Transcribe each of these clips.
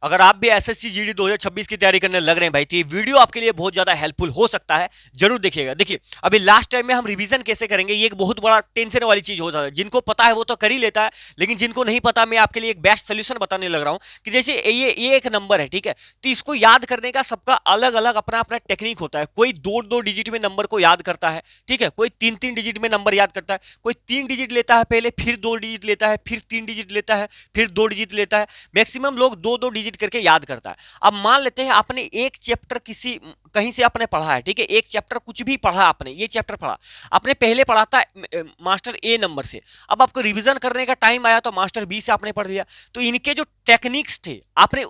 अगर आप भी एसएससी जीडी 2026 की तैयारी करने लग रहे हैं भाई, तो ये वीडियो आपके लिए बहुत ज्यादा हेल्पफुल हो सकता है। जरूर देखिएगा। देखिए, अभी लास्ट टाइम में हम रिवीजन कैसे करेंगे, ये एक बहुत बड़ा टेंशन वाली चीज हो जाता है। जिनको पता है वो तो कर ही लेता है, लेकिन जिनको नहीं पता, मैं आपके लिए एक बेस्ट सोल्यूशन बताने लग रहा हूं कि जैसे ये एक नंबर है, ठीक है, तो इसको याद करने का सबका अलग अलग अपना अपना टेक्निक होता है। कोई दो दो डिजिट में नंबर को याद करता है, ठीक है, कोई तीन तीन डिजिट में नंबर याद करता है, कोई तीन डिजिट लेता है पहले, फिर दो डिजिट लेता है, फिर तीन डिजिट लेता है, फिर दो डिजिट लेता है। मैक्सिमम लोग दो दो डिजिट करके याद करता है। अब मान लेते हैं आपने एक चैप्टर किसी कहीं से आपने पढ़ा है, ठीक है, एक चैप्टर कुछ भी पढ़ा, आपने ये चैप्टर पढ़ा, आपने पहले पढ़ा था मास्टर ए नंबर से, अब आपको रिवीजन करने का टाइम आया तो मास्टर बी से आपने पढ़ लिया। तो इनके जो टेक्निक्स थे, आपने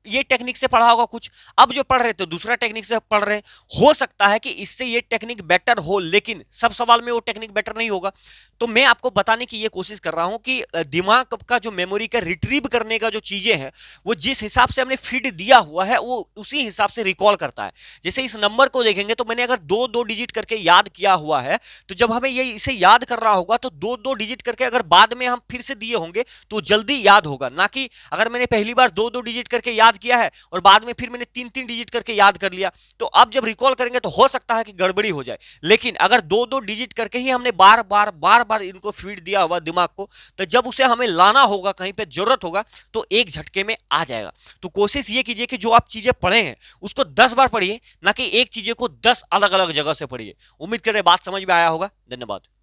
ये टेक्निक से पढ़ा होगा कुछ, अब जो पढ़ रहे थे दूसरा टेक्निक से पढ़ रहे हैं। हो सकता है कि इससे ये टेक्निक बेटर हो, लेकिन सब सवाल में वो टेक्निक बेटर नहीं होगा। तो मैं आपको बताने की ये कोशिश कर रहा हूं कि दिमाग का जो मेमोरी का रिट्रीव करने का जो चीजें हैं, वो जिस हिसाब से हमने फीड दिया हुआ है वो उसी हिसाब से रिकॉल करता है। जैसे इस नंबर को देखेंगे तो मैंने अगर दो दो डिजिट करके याद किया हुआ है, तो जब हमें ये इसे याद कर रहा होगा तो दो दो डिजिट करके अगर बाद में हम फिर से दिए होंगे तो जल्दी याद होगा। ना कि अगर मैंने पहली बार दो दो डिजिट करके याद किया है और बाद में फिर मैंने तीन तीन डिजिट करके याद कर लिया, तो अब जब रिकॉल करेंगे तो हो सकता है कि गड़बड़ी हो जाए। लेकिन अगर दो दो डिजिट करके ही हमने बार बार बार बार इनको फीड दिया हुआ दिमाग को, तो जब उसे हमें लाना होगा, कहीं पे जरूरत होगा, तो एक झटके में आ जाएगा। तो कोशिश ये कीजिए कि जो आप चीजें पढ़े हैं उसको 10 बार पढ़िए, ना कि एक चीजें को 10 अलग अलग जगह से पढ़िए। उम्मीद कर रहे बात समझ में आया होगा। धन्यवाद।